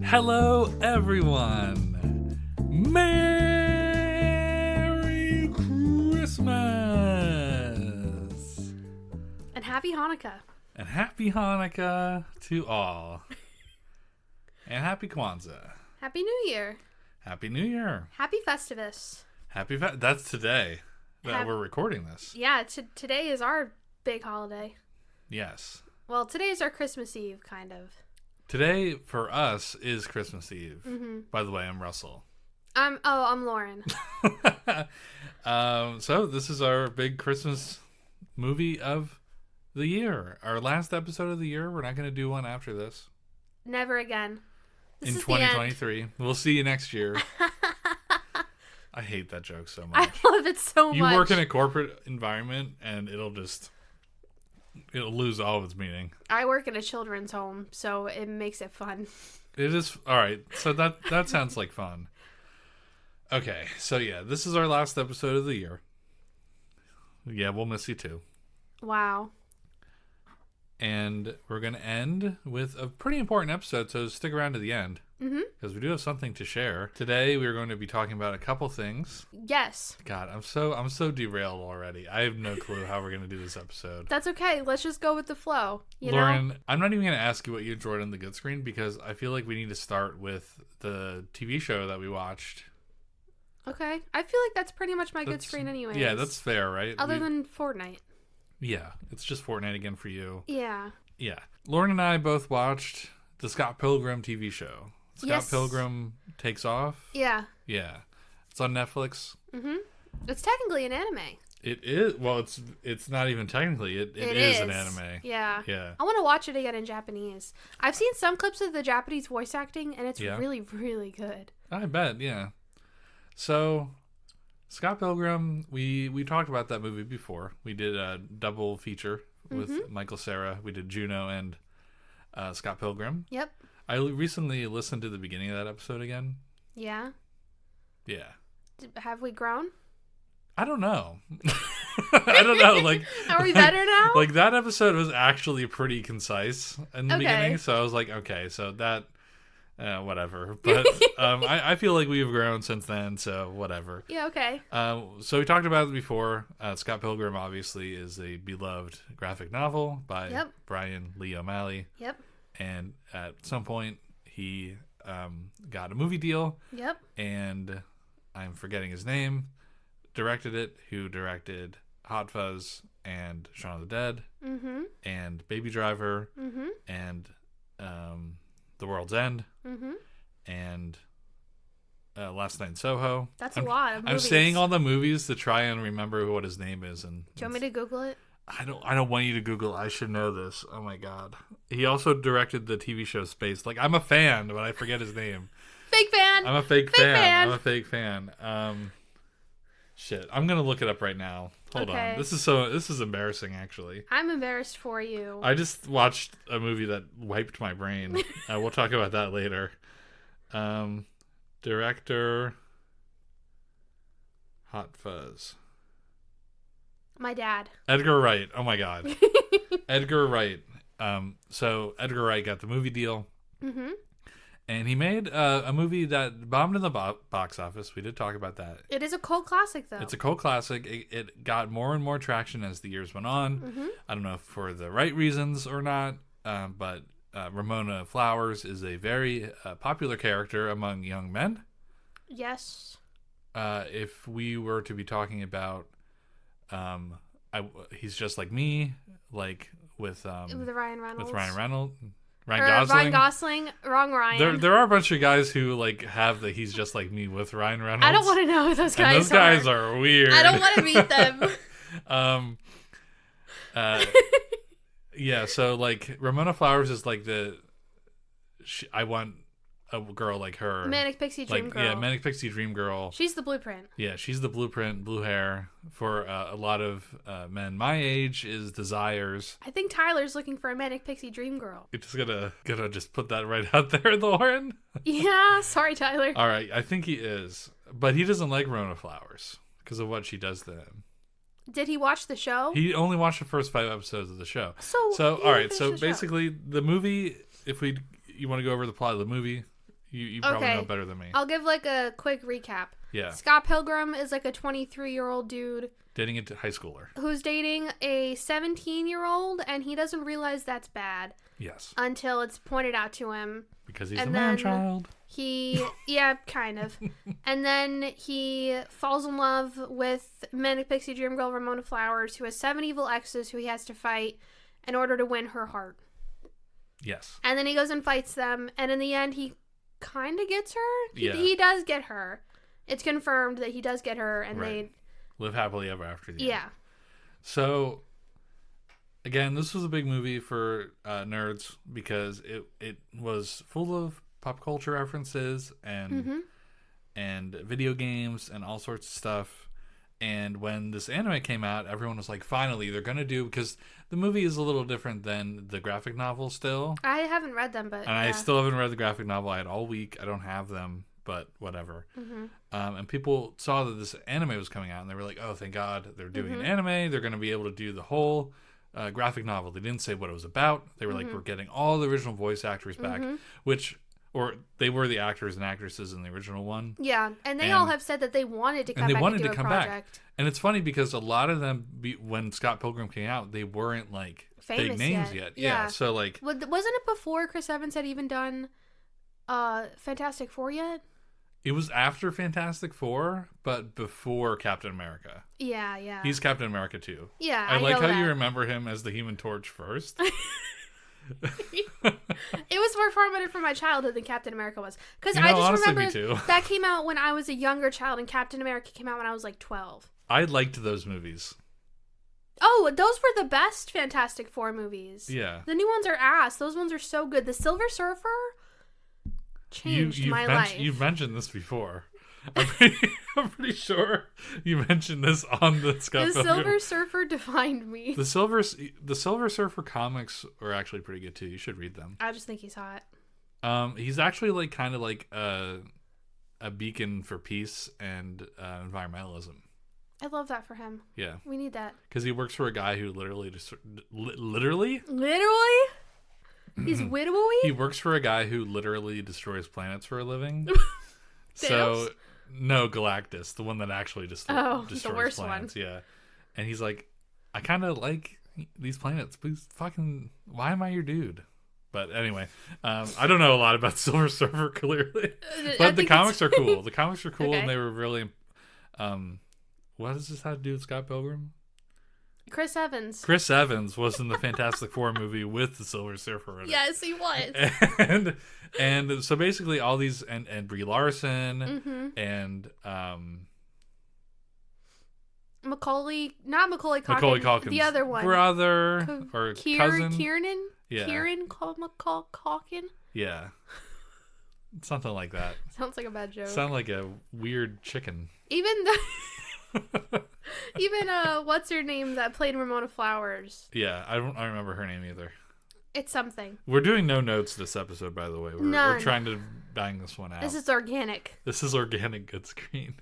Hello, everyone. Merry Christmas. And Happy Hanukkah. And Happy Hanukkah to all. And Happy Kwanzaa. Happy New Year. Happy New Year. Happy Festivus. That's today that we're recording this. Yeah, today is our big holiday. Yes. Well, today is our Christmas Eve, kind of. Today, for us, is Christmas Eve. Mm-hmm. By the way, I'm Russell. I'm Lauren. So this is our big Christmas movie of the year. Our last episode of the year. We're not going to do one after this. Never again. This in is 2023. We'll see you next year. I hate that joke so much. I love it so much. You work in a corporate environment and it'll lose all of its meaning. I work in a children's home, so it makes it fun. It is. All right. So that sounds like fun. Okay. So yeah, this is our last episode of the year. Yeah, we'll miss you too. Wow. And we're going to end with a pretty important episode, so stick around to the end. Mm-hmm. Because we do have something to share. Today we're going to be talking about a couple things. Yes. God, I'm so derailed already. I have no clue how we're going to do this episode. That's okay. Let's just go with the flow. Lauren, I'm not even going to ask you what you enjoyed on the good screen because I feel like we need to start with the TV show that we watched. Okay. I feel like that's pretty much my good screen anyway. Yeah, that's fair, right? Other than Fortnite. Yeah, it's just Fortnite again for you. Yeah. Yeah. Lauren and I both watched the Scott Pilgrim TV show. Scott Pilgrim Takes Off. Yeah. Yeah. It's on Netflix. Mm-hmm. It's technically an anime. It is. Well, it's not even technically. It is an anime. Yeah. Yeah. I want to watch it again in Japanese. I've seen some clips of the Japanese voice acting, and it's really, really good. I bet, yeah. So, Scott Pilgrim, we talked about that movie before. We did a double feature with Michael Cera. We did Juno and Scott Pilgrim. Yep. I recently listened to the beginning of that episode again. Yeah? Yeah. Have we grown? I don't know. I don't know. Like, are we better now? Like, that episode was actually pretty concise in the beginning. So I was like, okay, so that, whatever. But I feel like we've grown since then, so whatever. Yeah, okay. So we talked about it before. Scott Pilgrim, obviously, is a beloved graphic novel by Brian Lee O'Malley. Yep. And at some point, he got a movie deal. Yep. And I'm forgetting his name. Directed it. Who directed Hot Fuzz and Shaun of the Dead. Mm-hmm. And Baby Driver. Mm-hmm. And The World's End. Mm-hmm. And Last Night in Soho. That's a lot of movies. I'm saying all the movies to try and remember what his name is. And do you want me to Google it? I don't want you to Google. I should know this. Oh my God. He also directed the TV show Space. Like, I'm a fan, but I forget his name. Fake fan. I'm a fake fan. I'm a fake fan. Shit. I'm gonna look it up right now. Hold on. This is embarrassing, actually. I'm embarrassed for you. I just watched a movie that wiped my brain. We'll talk about that later. Director Hot Fuzz. My dad. Edgar Wright. Oh my God. Edgar Wright. So Edgar Wright got the movie deal. Mm-hmm. And he made a movie that bombed in the box office. We did talk about that. It is a cult classic, though. It's a cult classic. It got more and more traction as the years went on. Mm-hmm. I don't know if for the right reasons or not, but Ramona Flowers is a very popular character among young men. Yes. If we were to be talking about he's just like me, like with Ryan Reynolds. Ryan Gosling. Wrong Ryan. There are a bunch of guys who like have the he's just like me with Ryan Reynolds. I don't want to know who those guys are. Those guys are weird. I don't want to meet them. Yeah, so like Ramona Flowers is like I want a girl like her. Manic Pixie Dream Girl. Yeah, Manic Pixie Dream Girl. She's the blueprint. Yeah, she's the blueprint, blue hair. For a lot of men my age is desires. I think Tyler's looking for a Manic Pixie Dream Girl. You're just gonna just put that right out there, Lauren? Yeah, sorry, Tyler. All right, I think he is. But he doesn't like Ramona Flowers because of what she does to him. Did he watch the show? He only watched the first 5 episodes of the show. So all right, so basically the movie, you want to go over the plot of the movie, You probably know better than me. I'll give like a quick recap. Yeah. Scott Pilgrim is like a 23-year-old dude dating a high schooler who's dating a 17-year-old, and he doesn't realize that's bad. Yes. Until it's pointed out to him. Because he's a man-child. Yeah, kind of. And then he falls in love with Manic Pixie Dream Girl Ramona Flowers, who has 7 evil exes who he has to fight in order to win her heart. Yes. And then he goes and fights them, and in the end, he kind of gets her. He does get her. It's confirmed that he does get her, and they live happily ever after. Yeah. So, again, this was a big movie for nerds because it was full of pop culture references and video games and all sorts of stuff. And when this anime came out, everyone was like, finally, they're going to do... Because the movie is a little different than the graphic novel still. I haven't read them, but... And I still haven't read the graphic novel. I had all week. I don't have them, but whatever. And people saw that this anime was coming out, and they were like, oh, thank God, they're doing an anime. They're going to be able to do the whole graphic novel. They didn't say what it was about. They were like, we're getting all the original voice actors back, or they were the actors and actresses in the original one. Yeah, and they all have said that they wanted to come back and do a project. And it's funny because a lot of them, when Scott Pilgrim came out, they weren't like famous big names yet. Yeah, so like... Wasn't it before Chris Evans had even done Fantastic Four yet? It was after Fantastic Four, but before Captain America. Yeah. He's Captain America too. Yeah, I like how you remember him as the Human Torch first. It was more formative for my childhood than Captain America was, because I just remember that came out when I was a younger child, and Captain America came out when I was like 12. I liked those movies. Oh, those were the best Fantastic Four movies. Yeah, the new ones are ass. Those ones are so good. The Silver Surfer changed my life. You've mentioned this before. I'm pretty sure you mentioned this on the Scott Pilgrim. The Silver Surfer defined me. The Silver Surfer comics are actually pretty good too. You should read them. I just think he's hot. He's actually like kind of like a beacon for peace and environmentalism. I love that for him. Yeah, we need that because he works for a guy who literally. He's widowy? He works for a guy who literally destroys planets for a living. So, no, Galactus, the one that actually destroys the worst planets. One. Yeah. And he's like, I kind of like these planets. Please why am I your dude? But anyway, I don't know a lot about Silver Surfer, clearly. But the comics are cool. The comics are cool, and they were really... what does this have to do with Scott Pilgrim? Chris Evans. Chris Evans was in the Fantastic Four movie with the Silver Surfer in it. Yes, he was. And so basically all these and Brie Larson and Macaulay Culkin. The other one. Brother or cousin. Kieran? Yeah. Kieran Culkin? Yeah. Something like that. Sounds like a bad joke. Sound like a weird chicken. Even what's her name that played Ramona Flowers? Yeah, I don't remember her name either. It's something. We're doing no notes this episode, by the way. We're trying to bang this one out. This is organic. This is organic good screen.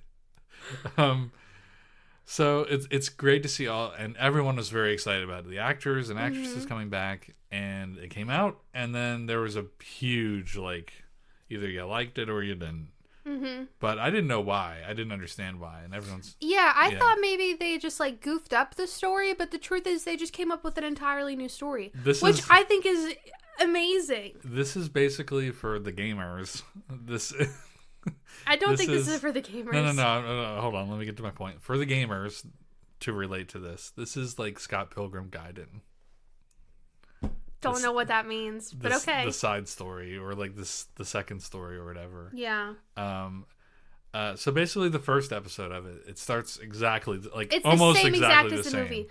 So it's great to see and everyone was very excited about it. The actors and actresses coming back, and it came out, and then there was a huge either you liked it or you didn't. But I didn't know why. I didn't understand why, and everyone's... Yeah, I thought maybe they just goofed up the story, but the truth is they just came up with an entirely new story, which I think is amazing. This is basically for the gamers. I don't think this is for the gamers. No, hold on, let me get to my point. For the gamers to relate to this is like Scott Pilgrim Gaiden. Don't know what that means, but okay. The side story, or the second story, or whatever. Yeah. So basically, the first episode of it starts exactly it's almost the same exactly as the movie.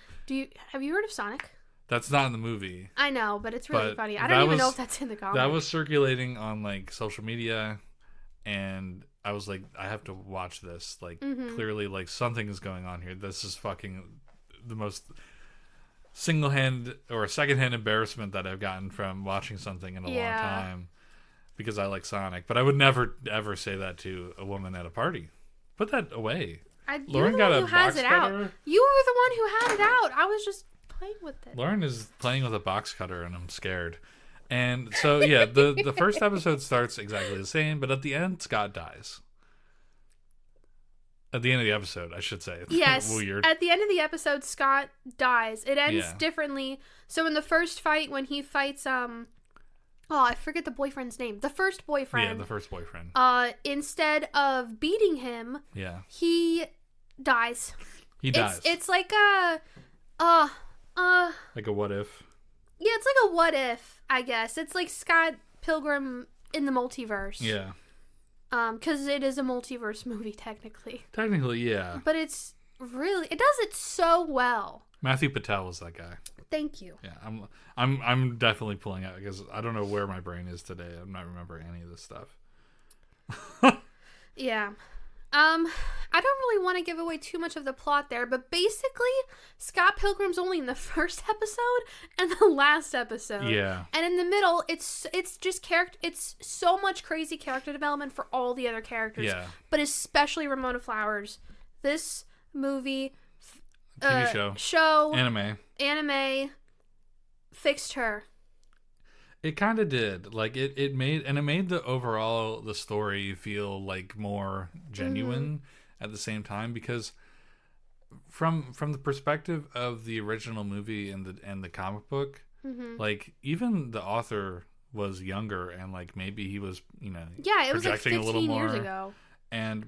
Have you heard of Sonic? That's not in the movie. I know, but it's really funny. I don't even know if that's in the comic. That was circulating on social media, and I was like, I have to watch this. Clearly, something is going on here. This is fucking the most single-hand or second-hand embarrassment that I've gotten from watching something in a long time, because I like Sonic. But I would never ever say that to a woman at a party. Put that away. Lauren got a box cutter. You were the one who had it out. I was just playing with it. Lauren is playing with a box cutter, and I'm scared. And so, yeah, the first episode starts exactly the same, but at the end, Scott dies. At the end of the episode, I should say. Yes. Weird. At the end of the episode, Scott dies. It ends Yeah. differently. So in the first fight, when he fights, I forget the boyfriend's name. The first boyfriend. Yeah, the first boyfriend. Instead of beating him, Yeah. he dies. He dies. It's like a, like a what if. yeah, it's like a what if, I guess. It's like Scott Pilgrim in the multiverse. Yeah. Because it is a multiverse movie, technically. Technically, yeah. But it does it so well. Matthew Patel is that guy. Thank you. Yeah, I'm definitely pulling out because I don't know where my brain is today. I'm not remembering any of this stuff. Yeah. I don't really want to give away too much of the plot there, but basically, Scott Pilgrim's only in the first episode and the last episode. Yeah. And in the middle, it's just it's so much crazy character development for all the other characters. Yeah. But especially Ramona Flowers. This movie, TV show, anime fixed her. It kind of did. Like it made the story feel like more genuine at the same time, because from the perspective of the original movie and the comic book, like even the author was younger and like maybe he was, yeah, it was like 15 years ago.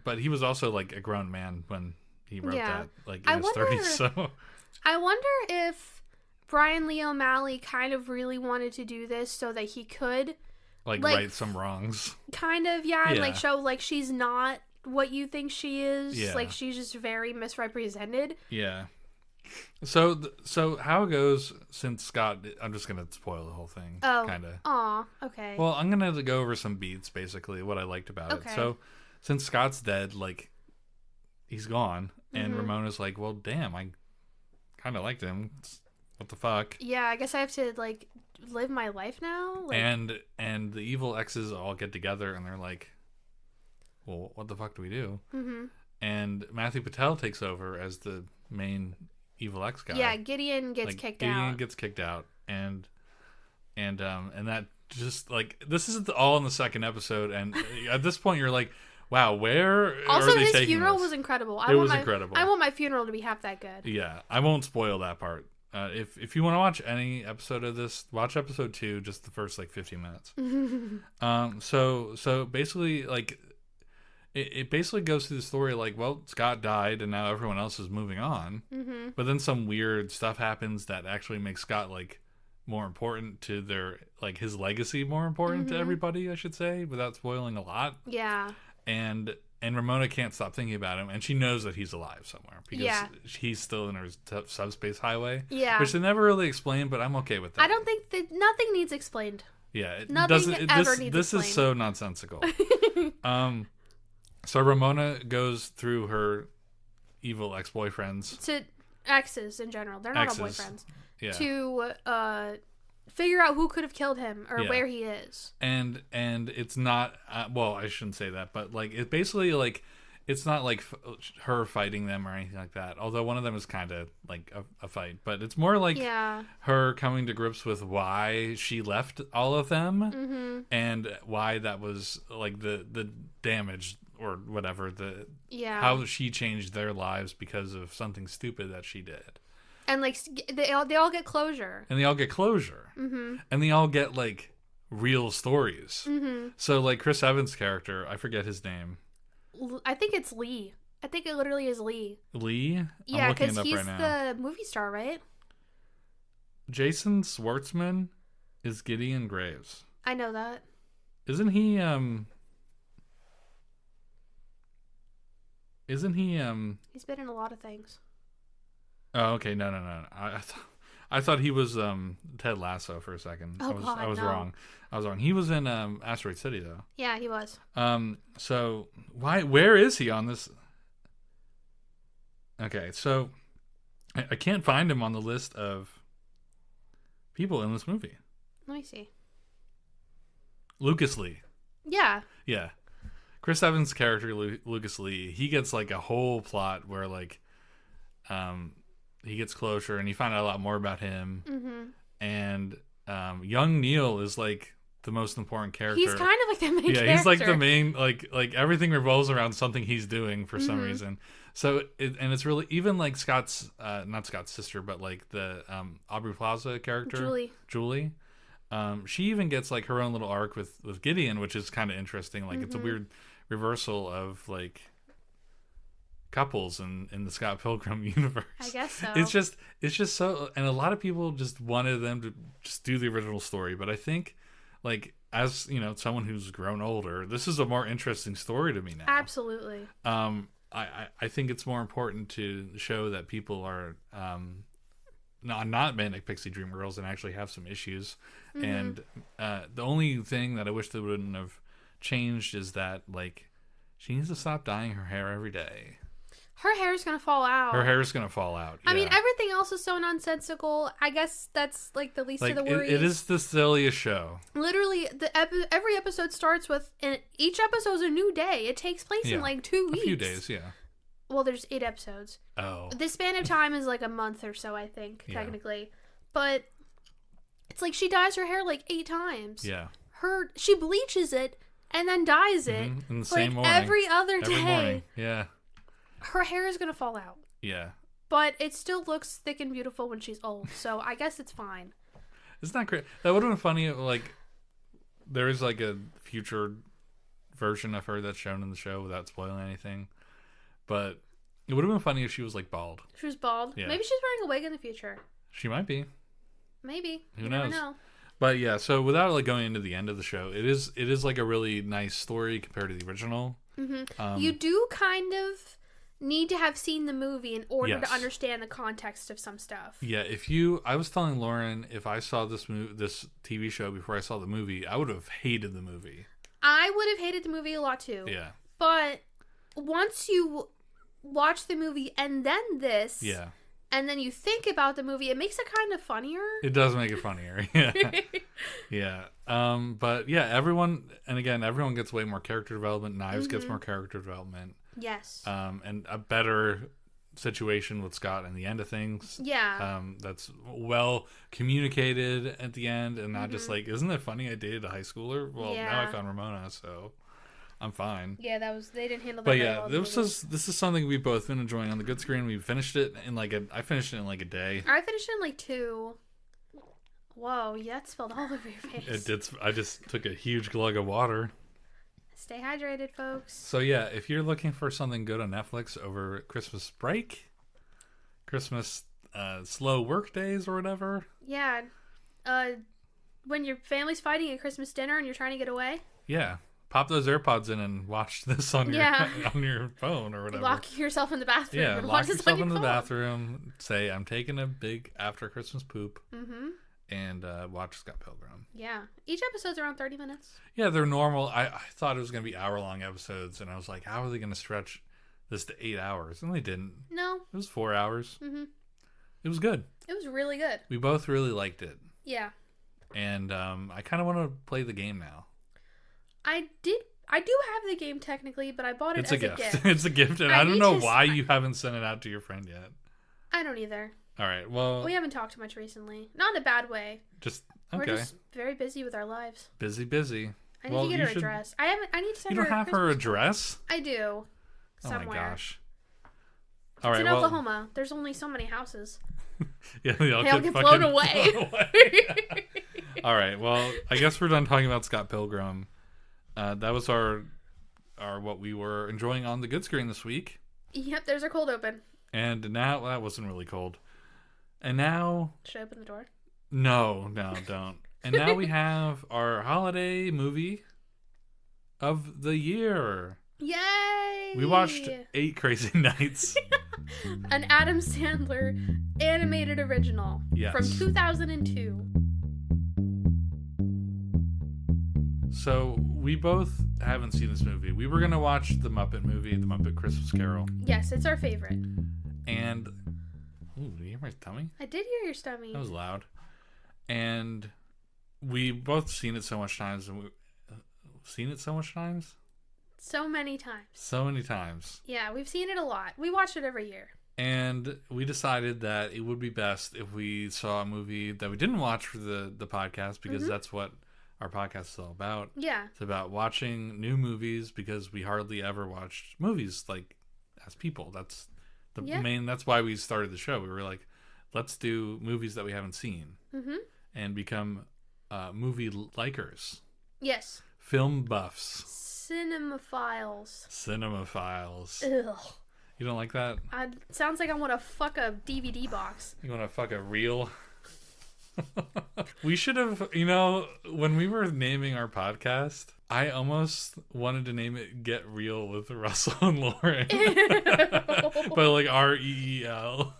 But he was also like a grown man when he wrote that, like in his 30s. So I wonder if Brian Lee O'Malley kind of really wanted to do this so that he could like right some wrongs. Kind of, yeah, and like show like she's not what you think she is. Yeah. Like she's just very misrepresented. Yeah. So how it goes, since Scott, I'm just gonna spoil the whole thing. Oh, kind of. Aw, okay. Well, I'm gonna go over some beats, basically what I liked about it. So since Scott's dead, like he's gone, and Ramona's like, well, damn, I kind of liked him. What the fuck? Yeah, I guess I have to like live my life now. Like... And the evil exes all get together, and they're like, well, what the fuck do we do? And Matthew Patel takes over as the main evil ex guy. Yeah, Gideon gets kicked out. Gideon gets kicked out, and that just like, this is all in the second episode, and at this point you're like, wow, where also are they his taking funeral this? was incredible. Incredible. I want my funeral to be half that good. Yeah, I won't spoil that part. If you want to watch any episode of this, watch episode 2, just the first like 15 minutes. So basically, like, it basically goes through the story like, well, Scott died and now everyone else is moving on. But then some weird stuff happens that actually makes Scott like more important to their, like, his legacy more important to everybody, I should say, without spoiling a lot. Yeah. And Ramona can't stop thinking about him, and she knows that he's alive somewhere because he's still in her subspace highway. Yeah, which they never really explained, but I'm okay with that. I don't think that nothing needs explained. Yeah, nothing needs explained. This is so nonsensical. So Ramona goes through her evil ex-boyfriends, to exes in general. They're not all boyfriends. Yeah. To figure out who could have killed him or where he is. And it's not well, I shouldn't say that, but like it basically, like, it's not like her fighting them or anything like that, although one of them is kind of like a fight, but it's more like her coming to grips with why she left all of them and why that was like the damage or whatever, how she changed their lives because of something stupid that she did. And like they all get closure. And they all get like real stories. So like Chris Evans' character, I forget his name. I think it's Lee. I think it literally is Lee. Lee? Yeah, because he's the movie star, right? Jason Schwartzman is Gideon Graves. I know that. Isn't he He's been in a lot of things. Oh, okay. No. I thought he was Ted Lasso for a second. Oh, I was wrong. He was in Asteroid City though. Yeah, he was. So where is he on this? Okay, so I can't find him on the list of people in this movie. Let me see. Lucas Lee. Yeah. Yeah. Chris Evans' character Lucas Lee, he gets like a whole plot where like he gets closure and you find out a lot more about him. And young Neil is like the most important character. He's kind of like the main character. Yeah, he's like the main, like everything revolves around something he's doing for some reason. So, and it's really, even like Scott's, not Scott's sister, but like the Aubrey Plaza character. Julie. She even gets like her own little arc with Gideon, which is kind of interesting. Like it's a weird reversal of like couples in the Scott Pilgrim universe. I guess so. It's just so, and a lot of people just wanted them to just do the original story, but I think, like, as you know, someone who's grown older, this is a more interesting story to me now. Absolutely. I think it's more important to show that people are not manic pixie dream girls and actually have some issues. And the only thing that I wish they wouldn't have changed is that, like, she needs to stop dyeing her hair every day. Her hair is going to fall out. Her hair is going to fall out. Yeah. I mean, everything else is so nonsensical. I guess that's like the least of the worries. It is the silliest show. Literally, every episode starts with, and each episode is a new day. It takes place in like 2 weeks. A few days, yeah. Well, there's 8 episodes. Oh. The span of time is like a month or so, I think, technically. But it's like she dyes her hair like 8 times. Yeah. She bleaches it and then dyes it. In the same morning. Every other day. Every morning. Yeah. Her hair is going to fall out. Yeah. But it still looks thick and beautiful when she's old. So I guess it's fine. It's not great. That would have been funny if, like, there is like a future version of her that's shown in the show without spoiling anything. But it would have been funny if she was like bald. She was bald. Yeah. Maybe she's wearing a wig in the future. She might be. Maybe. Who knows? Never know. But yeah, so without like going into the end of the show, it is like a really nice story compared to the original. Mm-hmm. You do kind of need to have seen the movie in order to understand the context of some stuff. Yeah, I was telling Lauren, if I saw this TV show before I saw the movie, I would have hated the movie. I would have hated the movie a lot too. Yeah. But once you watch the movie and then this, and then you think about the movie, it makes it kind of funnier. It does make it funnier. Yeah. Yeah. But yeah, everyone gets way more character development. Knives gets more character development. Yes. And a better situation with Scott in the end of things. Yeah. That's well communicated at the end and not just like, isn't it funny I dated a high schooler? Well, now I found Ramona, so I'm fine. Yeah, they didn't handle that very well. This is something we've both been enjoying on the good screen. We finished it in I finished it in like a day. I finished it in like 2. Whoa, that spilled all over your face. It did. I just took a huge glug of water. Stay hydrated, folks. So yeah, if you're looking for something good on Netflix over Christmas break, Christmas slow work days or whatever. Yeah. When your family's fighting at Christmas dinner and you're trying to get away. Yeah. Pop those AirPods in and watch this on your phone or whatever. Lock yourself in the bathroom. Yeah, lock yourself in the bathroom. Say, I'm taking a big after Christmas poop. Mm-hmm. And watch Scott Pilgrim. Yeah. Each episode's around 30 minutes. Yeah, they're normal. I thought it was going to be hour-long episodes, and I was like, how are they going to stretch this to 8 hours? And they didn't. No. It was 4 hours. Mm-hmm. It was good. It was really good. We both really liked it. Yeah. And I kind of want to play the game now. I do have the game technically, but I bought it as a gift. It's a gift, and I don't know why you haven't sent it out to your friend yet. I don't either. All right, well... We haven't talked much recently. Not in a bad way. Okay. We're just very busy with our lives. Busy. I need to get her address. I need to send her You don't have her address? I do. Somewhere. Oh my gosh. All right, it's in Oklahoma. There's only so many houses. Yeah, they all get blown away. All right, well, I guess we're done talking about Scott Pilgrim. That was our what we were enjoying on the good screen this week. Yep, there's our cold open. And now, that wasn't really cold. And now... Should I open the door? No, don't. And now we have our holiday movie of the year. Yay! We watched 8 Crazy Nights. An Adam Sandler animated original from 2002. So we both haven't seen this movie. We were going to watch the Muppet movie, The Muppet Christmas Carol. Yes, it's our favorite. And... Ooh, did you hear my stomach? I did hear your stomach. That was loud. And we both seen it so much times. So many times. So many times. Yeah, we've seen it a lot. We watch it every year. And we decided that it would be best if we saw a movie that we didn't watch for the podcast, because that's what our podcast is all about. Yeah. It's about watching new movies, because we hardly ever watched movies like as people. That's the main, that's why we started the show. We were like, let's do movies that we haven't seen and become movie likers. Yes. Film buffs. Cinemaphiles. Ugh. You don't like that? Sounds like I want to fuck a DVD box. You want to fuck a reel? We should have, when we were naming our podcast, I almost wanted to name it Get Real with Russell and Lauren. But like REEL.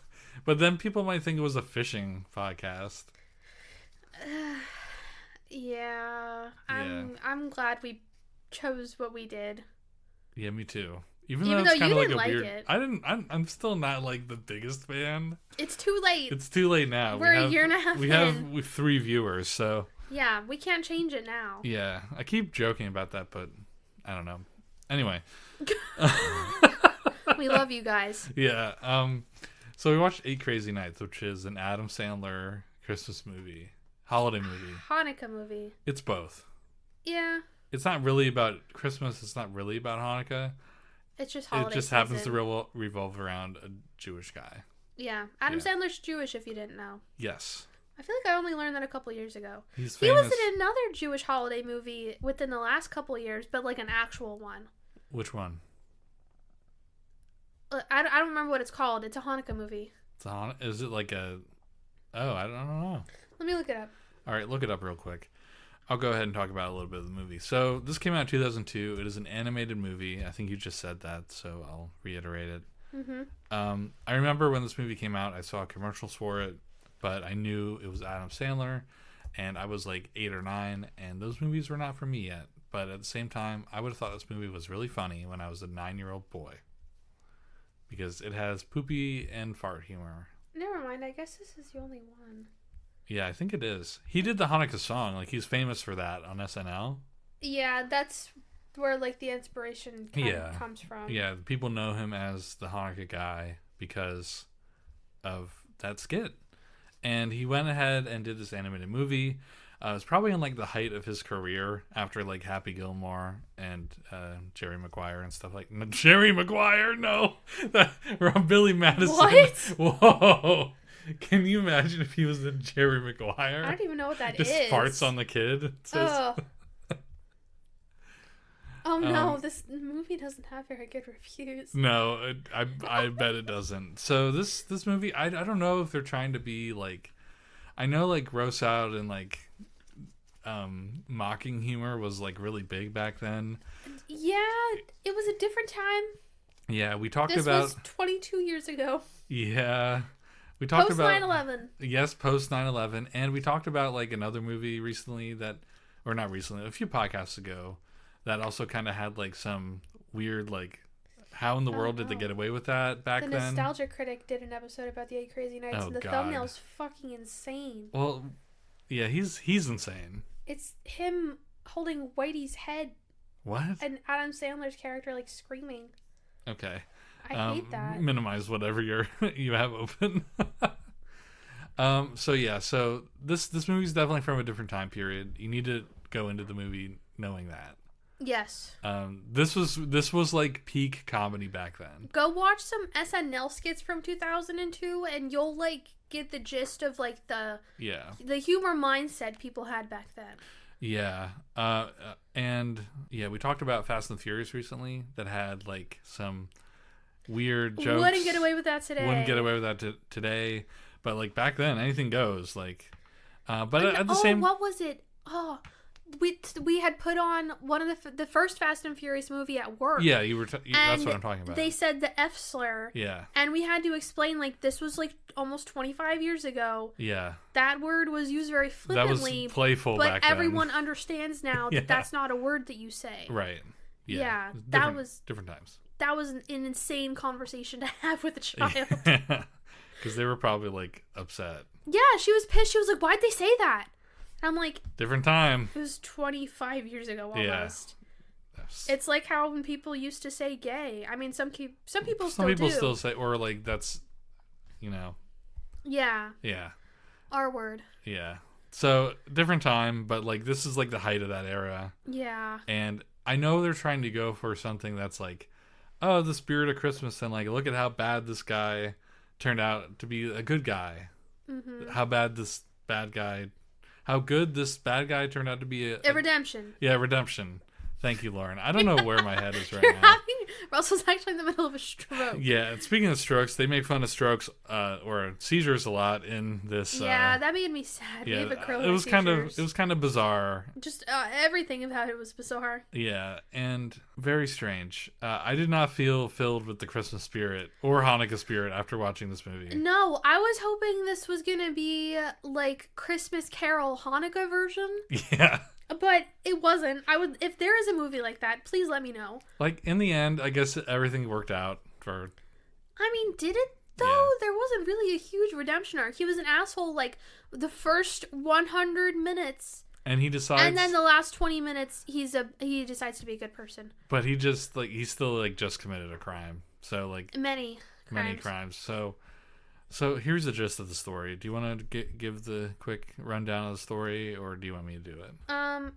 But then people might think it was a fishing podcast. Yeah. I'm glad we chose what we did. Yeah, me too. Even though it's kind of you like didn't a like weird. it. I'm still not like the biggest fan. It's too late. It's too late now. We're a year and a half in. We have 3 viewers, so yeah, we can't change it now. Yeah, I keep joking about that, but I don't know. Anyway, we love you guys. Yeah. So we watched 8 Crazy Nights, which is an Adam Sandler Christmas movie, holiday movie, Hanukkah movie. It's both. Yeah. It's not really about Christmas. It's not really about Hanukkah. It's just holiday. It just season. happens to revolve around a Jewish guy. Yeah. Adam Sandler's Jewish, if you didn't know. Yes. I feel like I only learned that a couple years ago. He's famous. He was in another Jewish holiday movie within the last couple years, but like an actual one. Which one? I don't remember what it's called. It's a Hanukkah movie. Is it like a... Oh, I don't know. Let me look it up. All right, look it up real quick. I'll go ahead and talk about a little bit of the movie. So this came out in 2002. It is an animated movie. I think you just said that, so I'll reiterate it. Mm-hmm. I remember when this movie came out, I saw commercials for it, but I knew it was Adam Sandler, and I was like 8 or 9, and those movies were not for me yet. But at the same time, I would have thought this movie was really funny when I was a 9-year-old boy, because it has poopy and fart humor. Never mind. I guess this is the only one. Yeah, I think it is. He did the Hanukkah song. Like, he's famous for that on SNL. Yeah, that's where, like, the inspiration comes from. Yeah, people know him as the Hanukkah guy because of that skit. And he went ahead and did this animated movie. It was probably in, like, the height of his career after, like, Happy Gilmore and Jerry Maguire and stuff like... No, Jerry Maguire? No! Billy Madison. What? Whoa! Can you imagine if he was in Jerry Maguire? I don't even know what that is. Just farts on the kid. Oh no, this movie doesn't have very good reviews. No, I bet it doesn't. So this movie, I don't know if they're trying to be like, I know like gross out and like mocking humor was like really big back then. Yeah, it was a different time. Yeah, we talked this about... This was 22 years ago. Yeah. We talked post about 9/11. Yes, post 9/11, and we talked about like another movie recently or not recently, a few podcasts ago, that also kind of had like some weird like, how in the world did they get away with that back then? The Nostalgia Critic did an episode about the 8 Crazy Nights, and the thumbnail's fucking insane. Well, yeah, he's insane. It's him holding Whitey's head. What? And Adam Sandler's character like screaming. Okay. I hate that. Minimize whatever you have open. So this movie's definitely from a different time period. You need to go into the movie knowing that. Yes. This was like peak comedy back then. Go watch some SNL skits from 2002 and you'll like get the gist of like the humor mindset people had back then. Yeah. And yeah, we talked about Fast and Furious recently that had like some weird jokes. Wouldn't get away with that today. But like back then, anything goes. Like, but at the same. What was it? Oh, we had put on one of the first Fast and Furious movie at work. Yeah, that's what I'm talking about. They said the F slur. Yeah. And we had to explain like this was like almost 25 years ago. Yeah. That word was used very flippantly. That was playful back then. But everyone understands now that that's not a word that you say. Right. Yeah. That was different times. That was an insane conversation to have with a child. Because they were probably like upset. Yeah, she was pissed. She was like, "Why'd they say that?" And I'm like, different time. It was 25 years ago almost. Yeah. It's like how when people used to say gay. I mean, some people still say, or like that's you know. Yeah. Yeah. R word. Yeah. So, different time, but, like, this is, like, the height of that era. Yeah. And I know they're trying to go for something that's, like, oh, the spirit of Christmas, and, like, look at how bad this guy turned out to be a good guy. Mm-hmm. How good this bad guy turned out to be a redemption. Yeah, redemption. Thank you, Lauren. I don't know where my head is right now. Russell's actually in the middle of a stroke. Yeah, and speaking of strokes, they make fun of strokes or seizures a lot in this. Yeah, that made me sad. Yeah, it was kind of bizarre. Just everything about it was bizarre. Yeah, and very strange. I did not feel filled with the Christmas spirit or Hanukkah spirit after watching this movie. No, I was hoping this was gonna be like Christmas Carol Hanukkah version. Yeah. But it wasn't. If there is a movie like that, please let me know. Like, in the end, I guess everything worked out for... I mean, did it, though? Yeah. There wasn't really a huge redemption arc. He was an asshole, like, the first 100 minutes. And he decides... And then the last 20 minutes, he decides to be a good person. But he just, like, he still, like, just committed a crime. So, like... Many crimes. So here's the gist of the story. Do you want to give the quick rundown of the story, or do you want me to do it?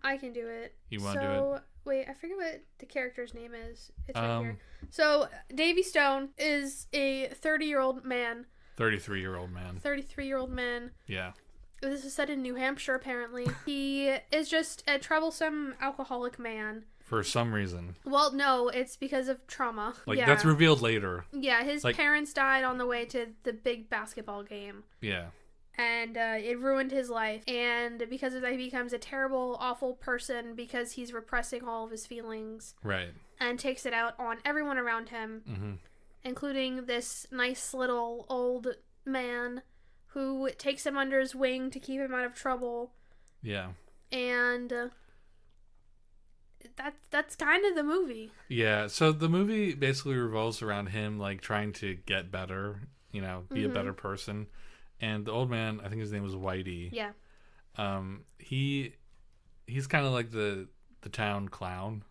I can do it. You want to do it? Wait, I forget what the character's name is. It's right here. So Davy Stone is a 30-year-old man. 33-year-old man. 33-year-old man. Yeah. This is set in New Hampshire, apparently. He is just a troublesome alcoholic man. For some reason. Well, no, it's because of trauma. Like, that's revealed later. Yeah, his parents died on the way to the big basketball game. Yeah. And it ruined his life. And because of that, he becomes a terrible, awful person because he's repressing all of his feelings. Right. And takes it out on everyone around him, including this nice little old man who takes him under his wing to keep him out of trouble. Yeah. And... That's kind of the movie. Yeah, so the movie basically revolves around him, like, trying to get better, you know, be a better person. And the old man, I think his name was Whitey. Yeah. He's kind of like the town clown.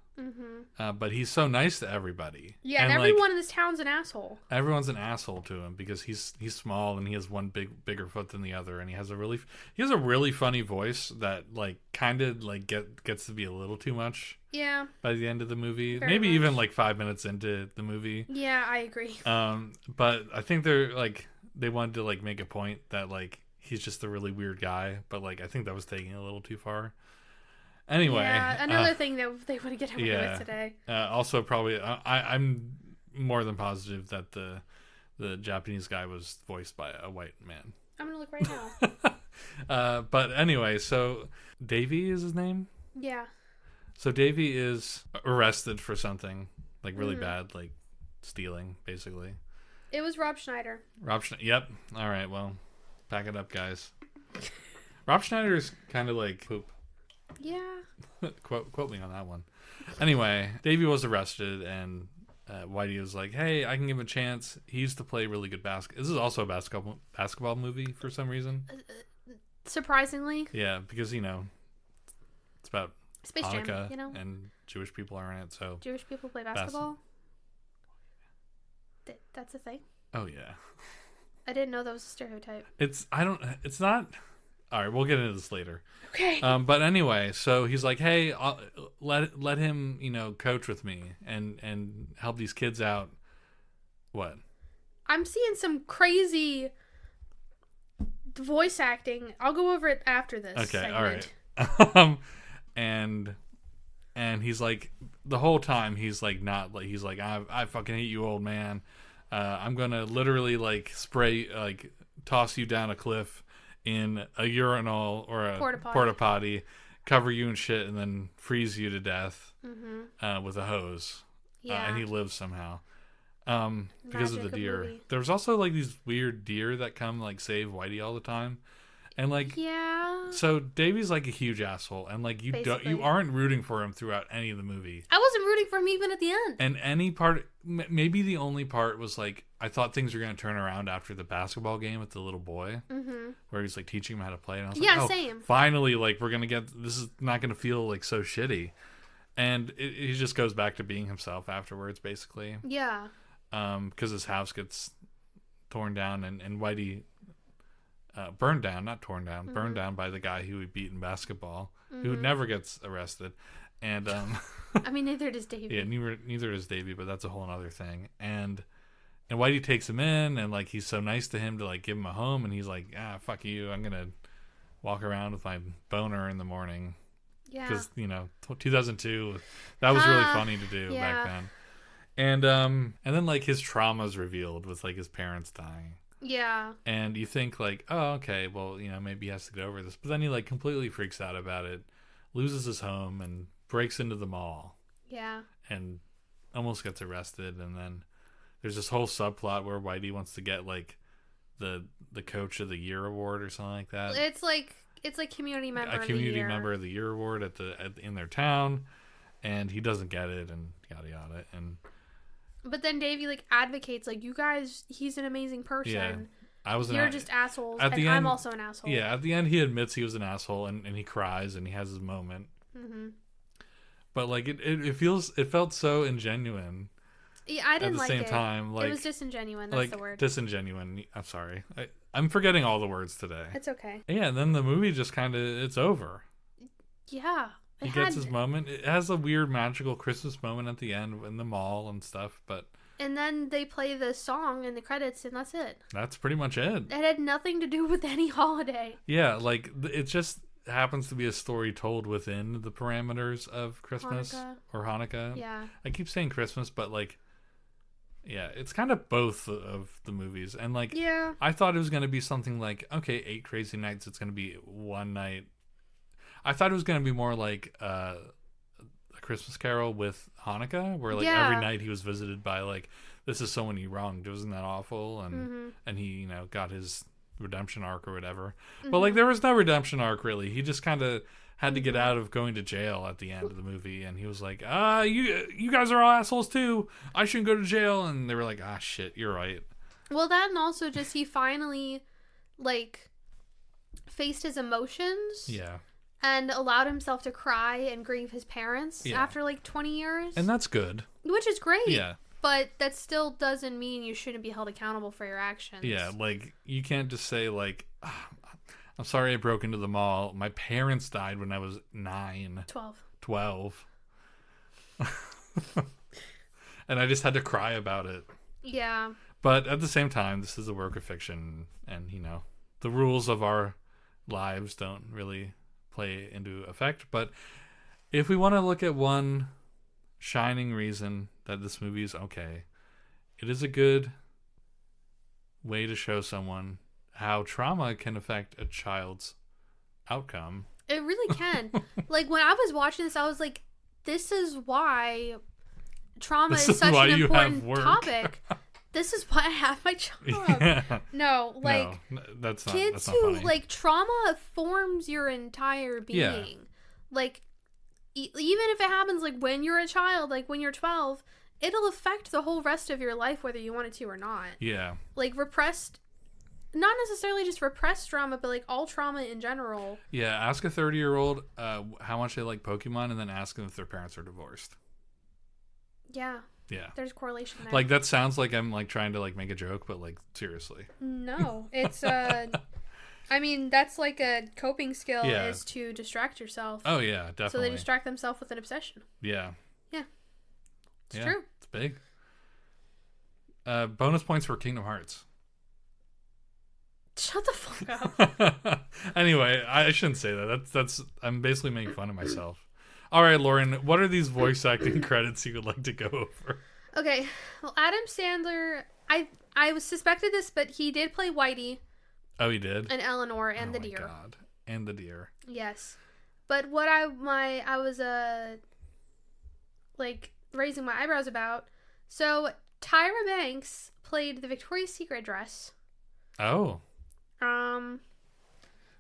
But he's so nice to everybody. Yeah, and everyone in this town's an asshole. Everyone's an asshole to him because he's small and he has one bigger foot than the other, and he has a really funny voice that, like, kind of, like, gets to be a little too much. Yeah. By the end of the movie, Very maybe much. even like 5 minutes into the movie. Yeah, I agree. But I think they wanted to, like, make a point that, like, he's just a really weird guy, but, like, I think that was taking it a little too far. Anyway, yeah, another thing that they want to get away with today. Also, probably, I'm more than positive that the Japanese guy was voiced by a white man. I'm gonna look right now. But anyway, so Davy is his name? Yeah. So Davy is arrested for something, like, really bad, like stealing, basically. It was Rob Schneider. Yep. All right, well, pack it up, guys. Rob Schneider is kind of like poop. Yeah. Quote me on that one. Anyway, Davey was arrested, and Whitey was like, hey, I can give him a chance. He used to play really good basketball. This is also a basketball movie for some reason. Surprisingly. Yeah, because, you know, it's about Space Hanukkah, Jam, you know? and Jewish people are in it, so... Jewish people play basketball? That's a thing? Oh, yeah. I didn't know that was a stereotype. It's not... All right, we'll get into this later. Okay. But anyway, so he's like, hey, let him, you know, coach with me and help these kids out. What? I'm seeing some crazy voice acting. I'll go over it after this segment. All right. And he's like, the whole time he's like, not like, he's like, I fucking hate you, old man. I'm gonna literally, like, spray, like, toss you down a cliff in a urinal or a porta potty, cover you in shit, and then freeze you to death with a hose. Yeah. And he lives somehow because Magic of the deer. movie. There's also, like, these weird deer that come, like, save Whitey all the time, and, like, yeah. So Davey's, like, a huge asshole, and, like, you aren't rooting for him throughout any of the movie. I wasn't rooting for him even at the end. And any part, maybe the only part was, like, I thought things were going to turn around after the basketball game with the little boy, where he's, like, teaching him how to play. And I was like, oh, same. Finally, like, we're going to this is not going to feel, like, so shitty. And he just goes back to being himself afterwards, basically. Yeah. Because his house gets torn down, and Whitey burned down, not torn down, burned down by the guy who he beat in basketball, who never gets arrested. And I mean, neither does Davey. Yeah, neither does Davey, but that's a whole other thing. And Whitey takes him in, and like he's so nice to him to like give him a home, and he's like, fuck you, I'm gonna walk around with my boner in the morning. Yeah. Because 2002, that was really funny to do back then. And then like his trauma's revealed with like his parents dying. Yeah. And you think like, oh, okay, well, maybe he has to get over this. But then he like completely freaks out about it, loses his home, and breaks into the mall. Yeah. And almost gets arrested. And then there's this whole subplot where Whitey wants to get like the Coach of the Year award or something like that. It's like community member of the year. A community member of the year award in their town, and he doesn't get it, and yada yada. But then Davey like advocates like, you guys, he's an amazing person. Yeah, you're just assholes, and I'm also an asshole. Yeah, at the end he admits he was an asshole, and he cries and he has his moment. Mm-hmm. But like it felt so ingenuine. Yeah, I didn't like it. At the same time, like it was disingenuine. That's the word. Disingenuine. I'm sorry. I'm forgetting all the words today. It's okay. Yeah, and then the movie just kind of it's over. Yeah. He gets his moment. It has a weird magical Christmas moment at the end in the mall and stuff, but. And then they play the song in the credits, and that's it. That's pretty much it. It had nothing to do with any holiday. Yeah, like it just happens to be a story told within the parameters of Christmas or Hanukkah. Yeah. I keep saying Christmas, but like. Yeah, it's kind of both of the movies. And, like, yeah. I thought it was going to be something like, okay, 8 Crazy Nights, it's going to be one night. I thought it was going to be more like A Christmas Carol with Hanukkah, where, like, every night he was visited by, like, this is someone he wronged. Wasn't that awful? And he, got his redemption arc or whatever. But, like, there was no redemption arc, really. He just kind of had to get out of going to jail at the end of the movie, and he was like, you guys are all assholes too, I shouldn't go to jail. And they were like, shit, you're right. Well, that, and also just he finally like faced his emotions, and allowed himself to cry and grieve his parents after like 20 years, and that's good, which is great. But that still doesn't mean you shouldn't be held accountable for your actions. Like you can't just say like, I'm sorry I broke into the mall. My parents died when I was 12. And I just had to cry about it. Yeah. But at the same time, this is a work of fiction. And, the rules of our lives don't really play into effect. But if we want to look at one shining reason that this movie is okay, it is a good way to show someone how trauma can affect a child's outcome. It really can. Like, when I was watching this, I was like, this is why trauma is such an important topic. This is why I have my job. Yeah. No, like, that's not, kids that's not who, funny. like, trauma forms your entire being. Yeah. Like, even if it happens, like, when you're a child, like, when you're 12, it'll affect the whole rest of your life, whether you want it to or not. Yeah. Like, not necessarily just repressed trauma, but like all trauma in general. Yeah, ask a 30-year-old how much they like Pokemon, and then ask them if their parents are divorced. Yeah. Yeah. There's a correlation there. Like, that sounds like I'm like trying to like make a joke, but like seriously. No, it's I mean, that's like a coping skill is to distract yourself. Oh yeah, definitely. So they distract themselves with an obsession. Yeah. Yeah. It's true. It's big. Bonus points for Kingdom Hearts. Shut the fuck up. Anyway, I shouldn't say that. That's I'm basically making fun of myself. All right, Lauren, what are these voice acting credits you would like to go over? Okay, well, Adam Sandler, I was suspected this, but he did play Whitey. Oh, he did? And Eleanor and the deer. Oh, my God. And the deer. Yes. But what I was, like, raising my eyebrows about, so Tyra Banks played the Victoria's Secret dress. Oh.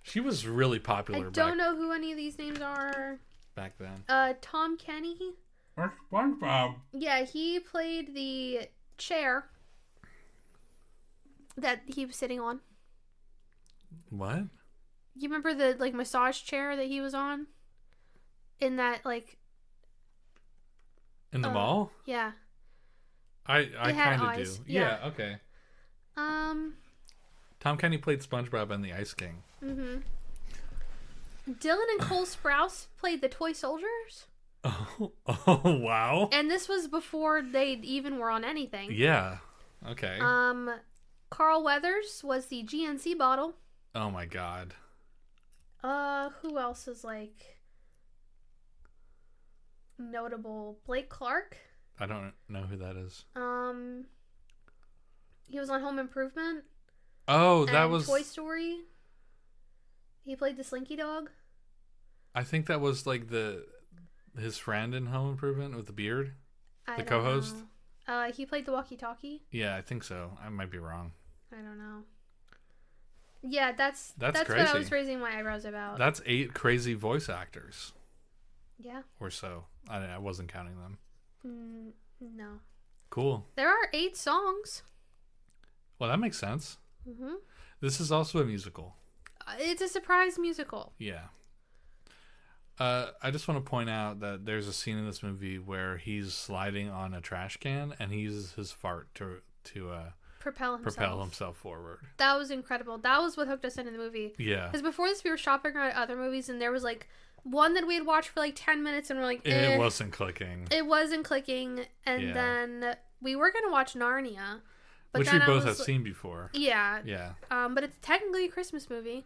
She was really popular. I don't know who any of these names are. Back then. Tom Kenny. Where's SpongeBob? Yeah, he played the chair that he was sitting on. What? You remember the like massage chair that he was on? In that like. In the mall? Yeah. I kind of do. Yeah. Okay. Tom Kenny played SpongeBob and the Ice King. Mm-hmm. Dylan and Cole Sprouse played the Toy Soldiers. Oh, wow. And this was before they even were on anything. Yeah. Okay. Carl Weathers was the GNC bottle. Oh my god. Who else is like notable? Blake Clark. I don't know who that is. He was on Home Improvement. Oh, that and was Toy Story. He played the Slinky Dog. I think that was like his friend in Home Improvement with the beard, the co-host. He played the walkie-talkie. Yeah, I think so. I might be wrong. I don't know. Yeah, that's crazy. what I was raising my eyebrows about. That's 8 crazy voice actors. Yeah. Or so. I wasn't counting them. No. Cool. There are 8 songs. Well, that makes sense. Mm-hmm. This is also a musical. It's a surprise musical. Yeah. I just want to point out that there's a scene in this movie where he's sliding on a trash can and he uses his fart to propel himself forward. That was incredible. That was what hooked us into the movie. Yeah. Because before this, we were shopping around other movies and there was like one that we had watched for like 10 minutes and we're like, It wasn't clicking. It wasn't clicking. And then we were going to watch Narnia. But which we both have seen before. Yeah. Yeah. But it's technically a Christmas movie.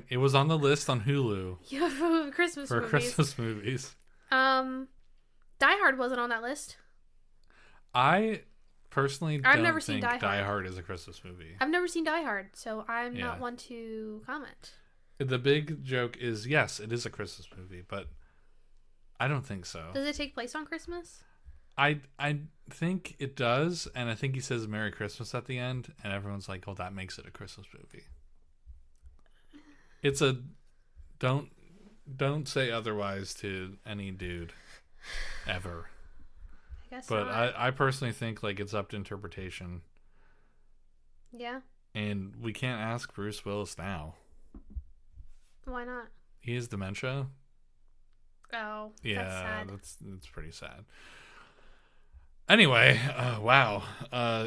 It was on the list on Hulu. Yeah, for Christmas movies. Die Hard wasn't on that list. I personally I've don't never seen think Die Hard. Die Hard is a Christmas movie. I've never seen Die Hard, so I'm not one to comment. The big joke is, yes, it is a Christmas movie, but I don't think so. Does it take place on Christmas? I think it does, and I think he says Merry Christmas at the end, and everyone's like, "Oh, that makes it a Christmas movie." It's a don't say otherwise to any dude ever. I guess but not. I personally think like it's up to interpretation. Yeah. And we can't ask Bruce Willis now. Why not? He has dementia. Oh, yeah, that's sad. that's pretty sad. Anyway, wow.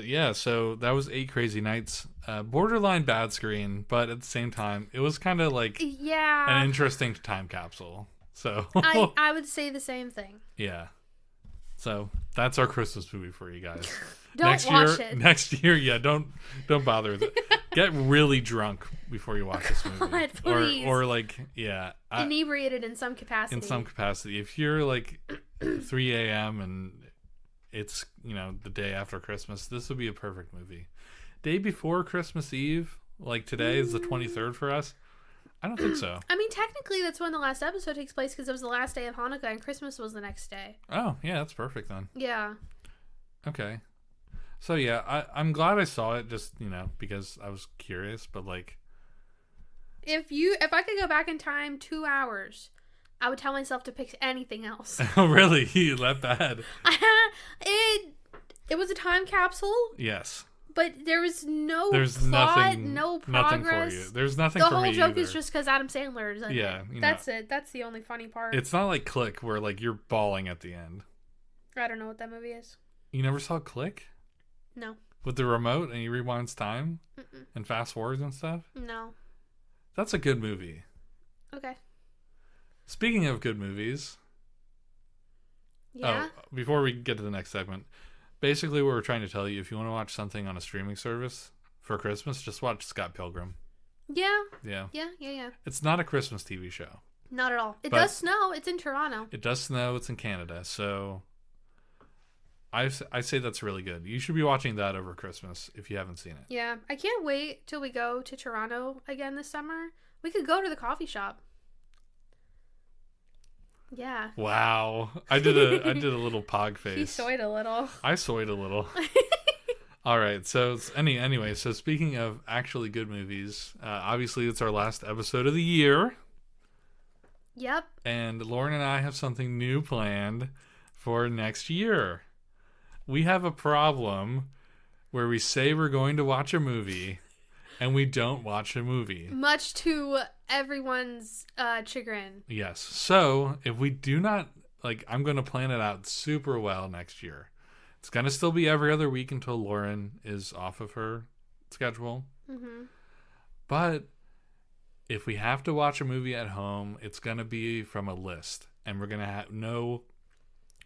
Yeah, so that was 8 Crazy Nights. Borderline bad screen, but at the same time, it was kind of like an interesting time capsule. So I would say the same thing. Yeah. So that's our Christmas movie for you guys. Don't watch it. Next year, yeah, don't bother with it. Get really drunk before you watch this movie. God, please. Or like, yeah. Inebriated in some capacity. In some capacity. If you're like 3 a.m. and it's, the day after Christmas, this would be a perfect movie. Day before Christmas Eve, like today is the 23rd for us. I don't think so. I mean, technically, that's when the last episode takes place because it was the last day of Hanukkah and Christmas was the next day. Oh, yeah, that's perfect then. Yeah. Okay. So, yeah, I'm glad I saw it just, because I was curious, but like... If I could go back in time 2 hours, I would tell myself to pick anything else. Oh, really? That bad? It was a time capsule. Yes. But there was no There's plot, nothing, no progress. Nothing for you. There's nothing for me The whole joke either. is just because Adam Sandler is in it. That's it. That's the only funny part. It's not like Click where like you're bawling at the end. I don't know what that movie is. You never saw Click? No. With the remote and he rewinds time? Mm-mm. And fast forwards and stuff? No. That's a good movie. Okay. Speaking of good movies. Yeah. Oh, before we get to the next segment. Basically, what we're trying to tell you, if you want to watch something on a streaming service for Christmas, just watch Scott Pilgrim. Yeah. Yeah. Yeah. It's not a Christmas TV show. Not at all. It does snow. It's in Toronto. It does snow. It's in Canada. So I say that's really good. You should be watching that over Christmas if you haven't seen it. Yeah. I can't wait till we go to Toronto again this summer. We could go to the coffee shop. Yeah. Wow. I did a little pog face. He soyed a little. I soyed a little. All right. So anyway, so speaking of actually good movies, obviously it's our last episode of the year. Yep. And Lauren and I have something new planned for next year. We have a problem where we say we're going to watch a movie and we don't watch a movie. Much to everyone's chagrin. Yes. So if we do not, I'm going to plan it out super well next year. It's going to still be every other week until Lauren is off of her schedule. Mm-hmm. But if we have to watch a movie at home, it's going to be from a list. And we're going to know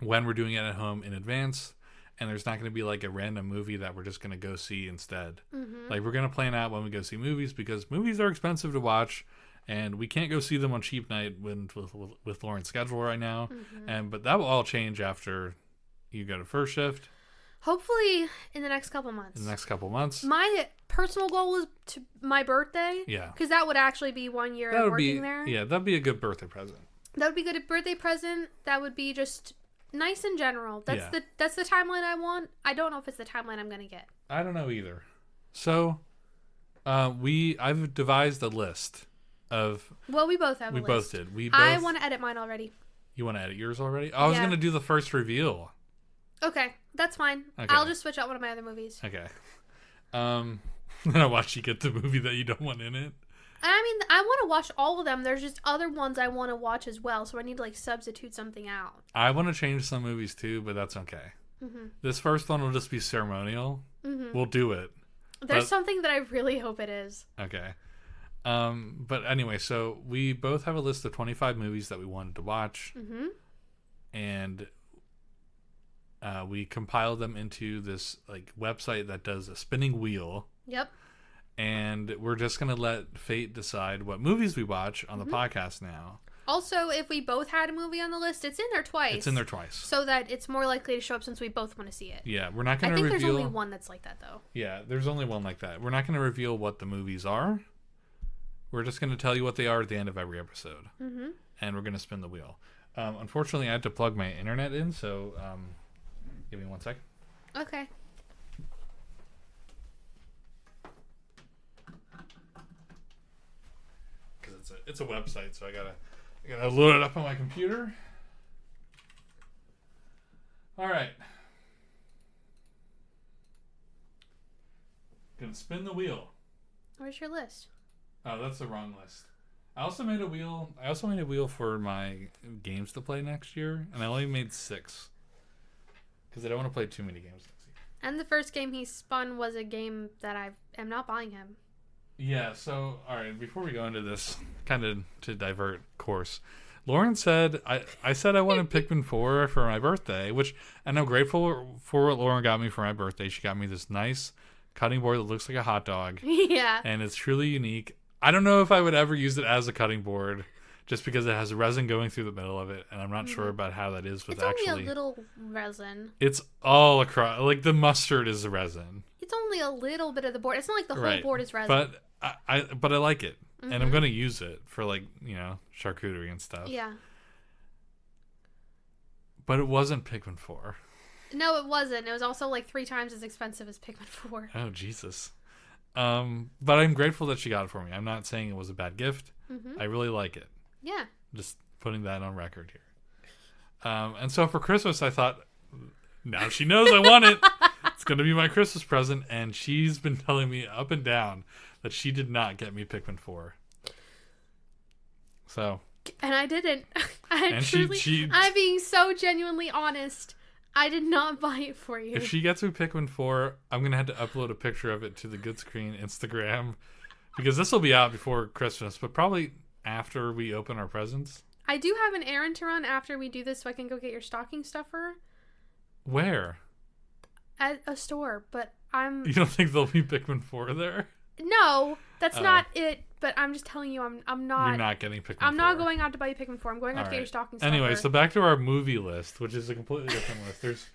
when we're doing it at home in advance. And there's not going to be like a random movie that we're just going to go see instead. Mm-hmm. Like, we're going to plan out when we go see movies, because movies are expensive to watch. And we can't go see them on cheap night with Lauren's schedule right now. Mm-hmm. But that will all change after you go to first shift. Hopefully in the next couple months. In the next couple months. My personal goal is to my birthday. Yeah. Because that would actually be 1 year of working there. Yeah, that'd be a good birthday present. That would be good. A birthday present. That would be just nice in general. That's the timeline I want. I don't know if it's the timeline I'm going to get. I don't know either. So, I've devised a list of... Well, we both have a list. We both did. I want to edit mine already. You want to edit yours already? I was going to do the first reveal. Okay, that's fine. Okay. I'll just switch out one of my other movies. Okay. Then I watch you get the movie that you don't want in it. I mean, I want to watch all of them. There's just other ones I want to watch as well, so I need to like substitute something out. I want to change some movies too, but that's okay. Mm-hmm. This first one will just be ceremonial. Mm-hmm. We'll do it. There's something that I really hope it is. Okay. But anyway, so we both have a list of 25 movies that we wanted to watch. Mm-hmm. And we compiled them into this like website that does a spinning wheel. Yep. And we're just going to let fate decide what movies we watch on the podcast now. Also, if we both had a movie on the list, it's in there twice. It's in there twice. So that it's more likely to show up since we both want to see it. Yeah, we're not going to reveal... I think there's only one that's like that, though. Yeah, there's only one like that. We're not going to reveal what the movies are. We're just going to tell you what they are at the end of every episode. Mm-hmm. And we're going to spin the wheel. Unfortunately, I had to plug my internet in, so give me 1 second. Okay. Because it's a website, so I gotta load it up on my computer. All right. Gonna spin the wheel. Where's your list? Oh, that's the wrong list. I also made a wheel for my games to play next year, and I only made 6 because I don't want to play too many games next year. And the first game he spun was a game that I am not buying him. Yeah. So, all right. Before we go into this, kind of to divert course, Lauren said I said I wanted Pikmin 4 for my birthday, which and I'm grateful for what Lauren got me for my birthday. She got me this nice cutting board that looks like a hot dog. Yeah. And it's truly unique. I don't know if I would ever use it as a cutting board just because it has resin going through the middle of it, and I'm not sure about how that is with it's actually... It's only a little resin. It's all across... Like, the mustard is the resin. It's only a little bit of the board. It's not like the whole board is resin. But I like it, and I'm going to use it for, like, you know, charcuterie and stuff. Yeah. But it wasn't Pikmin 4. No, it wasn't. It was also, like, 3 times as expensive as Pikmin 4. Oh, Jesus. But I'm grateful that she got it for me. I'm not saying it was a bad gift. I really like it. Yeah. Just putting that on record here. And so for Christmas, I thought, now she knows I want it. It's going to be my Christmas present. And she's been telling me up and down that she did not get me Pikmin 4. So. And I didn't. I'm being so genuinely honest. I did not buy it for you. If she gets me Pikmin 4, I'm going to have to upload a picture of it to the Good Screen Instagram. Because this will be out before Christmas, but probably after we open our presents. I do have an errand to run after we do this so I can go get your stocking stuffer. Where? At a store, but You don't think there'll be Pikmin 4 there? No, that's not it. But I'm just telling you, I'm not... You're not getting Pikmin 4. I'm not going out to buy you Pikmin 4. I'm going out to get your stocking stuffer. Anyway, so back to our movie list, which is a completely different list. There's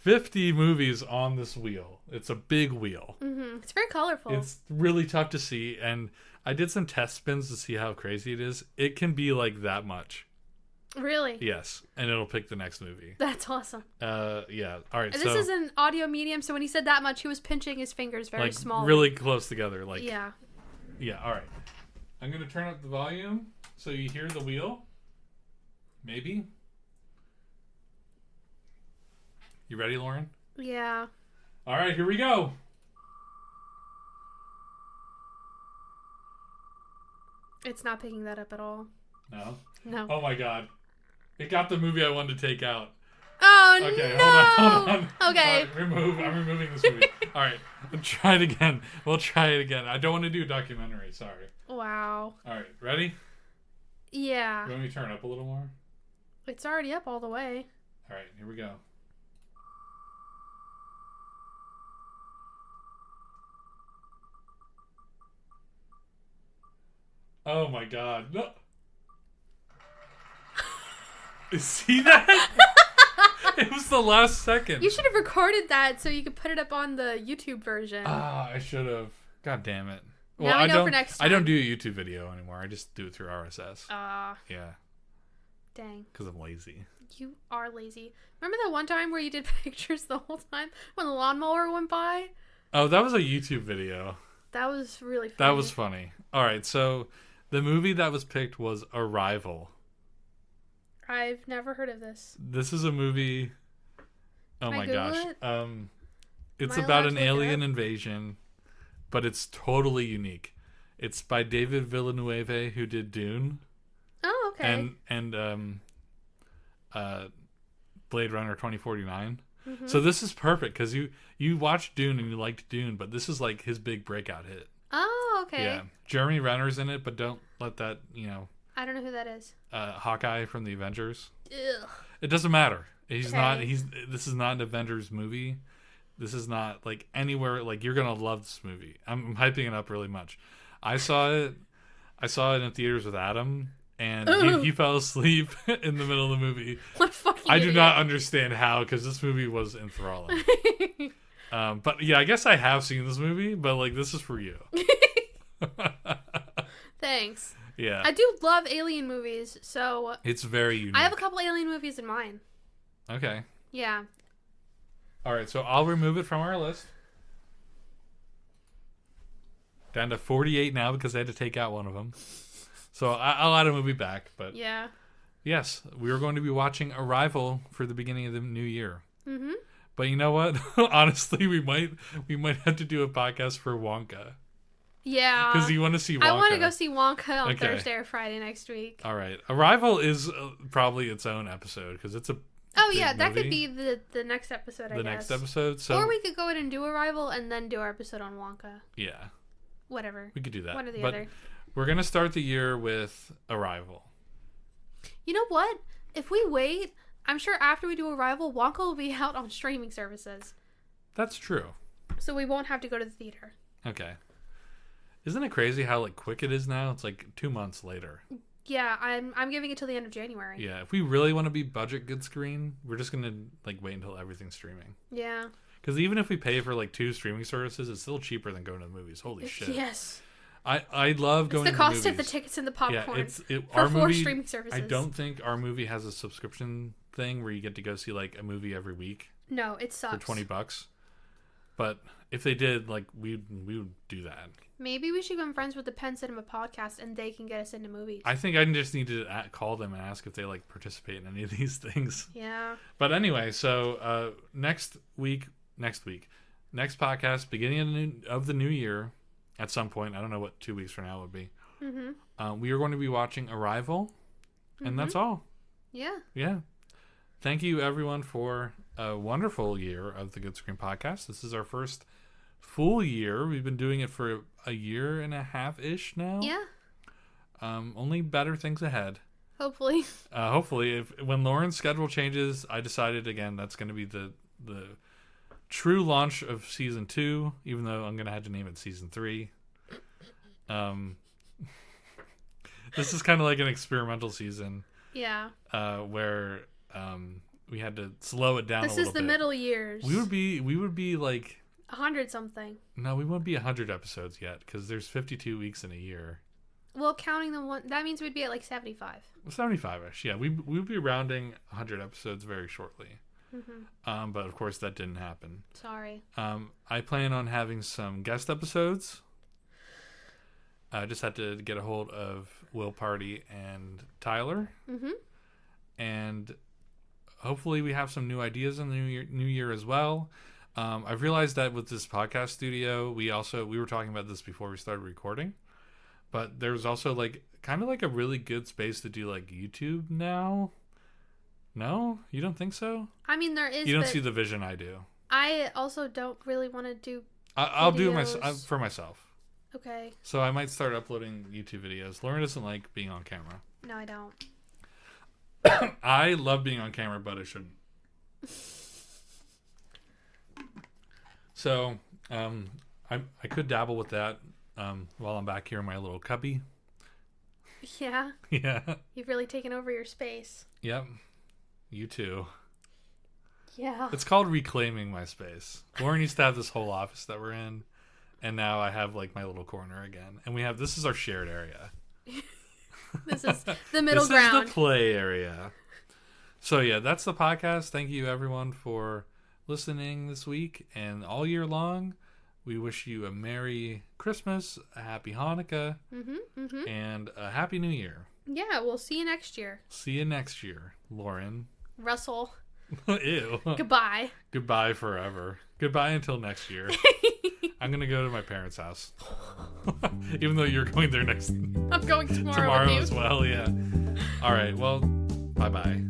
50 movies on this wheel. It's a big wheel. Mm-hmm. It's very colorful. It's really tough to see, and I did some test spins to see how crazy it is. It can be like that much. Really? Yes, and it'll pick the next movie. That's awesome. Yeah. All right. And this is an audio medium, so when he said that much, he was pinching his fingers very small. Really close together. Like. Yeah. Yeah. All right. I'm gonna turn up the volume so you hear the wheel. Maybe. You ready, Lauren? Yeah. All right, here we go. It's not picking that up at all. No? No. Oh my god. It got the movie I wanted to take out. Oh, okay, no! hold on. Okay. I'm removing this movie. All right, we'll try it again. I don't want to do a documentary. Sorry. Wow. All right, ready? Yeah. You want me to turn it up a little more? It's already up all the way. All right, here we go. Oh my God! No. See that? It was the last second. You should have recorded that so you could put it up on the YouTube version. Ah, I should have. God damn it. Well, now we know for next time. I don't do a YouTube video anymore. I just do it through RSS. Yeah. Dang. Because I'm lazy. You are lazy. Remember that one time where you did pictures the whole time when the lawnmower went by? Oh, that was a YouTube video. That was really funny. That was funny. All right, so the movie that was picked was Arrival. I've never heard of this. This is a movie. Oh my gosh. It's Am I about allowed an to look it alien up? invasion, but it's totally unique. It's by David Villeneuve, who did Dune. Oh, okay. And Blade Runner 2049. Mm-hmm. So this is perfect because you watched Dune and you liked Dune, but this is like his big breakout hit. Oh, okay. Yeah, Jeremy Renner's in it, but don't let that I don't know who that is. Hawkeye from the Avengers. Ugh. It doesn't matter. He's Okay. not. This is not an Avengers movie. This is not like anywhere. Like you're gonna love this movie. I'm hyping it up really much. I saw it in theaters with Adam, and he fell asleep in the middle of the movie. What a fucking I do idiot. not understand how, because this movie was enthralling. But yeah, I guess I have seen this movie, but like this is for you. Thanks. Yeah, I do love alien movies, so it's very unique. I have a couple alien movies in mind. Okay. Yeah. All right, so I'll remove it from our list. Down to 48 now because I had to take out one of them. So I'll add a movie back, but Yeah. yes, we are going to be watching Arrival for the beginning of the new year. Mm-hmm. But you know what? Honestly, we might have to do a podcast for Wonka. Yeah. Because you want to see Wonka. I want to go see Wonka on Okay. Thursday or Friday next week. All right. Arrival is probably its own episode because it's a Oh, big yeah. That movie. could be the next episode, I guess. The next episode. So Or we could go in and do Arrival and then do our episode on Wonka. yeah, Whatever. we could do that. One or the but other. we're going to start the year with Arrival. You know what? If we wait, I'm sure after we do Arrival, Wonka will be out on streaming services. That's true. So we won't have to go to the theater. Okay. Isn't it crazy how like quick it is now? It's like 2 months later. Yeah, I'm giving it till the end of January. Yeah, if we really want to be budget good screen, we're just gonna like wait until everything's streaming. Yeah. Because even if we pay for like 2 streaming services, it's still cheaper than going to the movies. Holy shit! Yes. I love going. It's the to cost the of the movies. tickets and the popcorn. Yeah, for our 4 movie, streaming services. I don't think our movie has a subscription thing where you get to go see like a movie every week No, it sucks. for $20. But if they did, like we would do that. Maybe we should become friends with the Penn Cinema podcast and they can get us into movies. I think I just need to call them and ask if they like participate in any of these things. Yeah. But anyway, so next podcast, beginning of the new year, at some point, I don't know what 2 weeks from now would be. Mm-hmm. We are going to be watching Arrival, and that's all. Yeah. Yeah. Thank you, everyone, for a wonderful year of the Good Screen Podcast. This is our first full year. We've been doing it for a year and a half-ish now. Yeah. Only better things ahead. Hopefully. Hopefully, when Lauren's schedule changes, I decided again that's going to be the true launch of season 2. Even though I'm going to have to name it season 3. This is kind of like an experimental season. Yeah. Where we had to slow it down. This a little is the bit. middle years. We would be like 100 something. no, we won't be 100 episodes yet because there's 52 weeks in a year. Well, counting the one, that means we'd be at like 75. 75ish. Yeah, we would be rounding 100 episodes very shortly. Mm-hmm. But of course that didn't happen. Sorry. I plan on having some guest episodes. I just had to get a hold of Will Party and Tyler. Mm-hmm. And hopefully we have some new ideas in the new year as well. I've realized that with this podcast studio, we were talking about this before we started recording, but there's also like kind of like a really good space to do like YouTube now. No, you don't think so? I mean, there is. You don't see the vision I do. I also don't really want to do I'll do videos. for myself. Okay. So I might start uploading YouTube videos. Lauren doesn't like being on camera. No, I don't. I love being on camera, but I shouldn't. So, I could dabble with that while I'm back here in my little cubby. Yeah. Yeah. You've really taken over your space. Yep. You too. Yeah. It's called reclaiming my space. Lauren used to have this whole office that we're in, and now I have like my little corner again. And this is our shared area. This is the middle ground. This is the play area. So yeah, that's the podcast. Thank you everyone for listening this week and all year long. We wish you a Merry Christmas, a Happy Hanukkah, and a Happy New Year. Yeah, we'll see you next year. See you next year, Lauren. Russell. Ew. Goodbye. Goodbye forever. Goodbye until next year. I'm going to go to my parents' house. Even though you're going there I'm going tomorrow with you. as well, yeah. All right, well, bye-bye.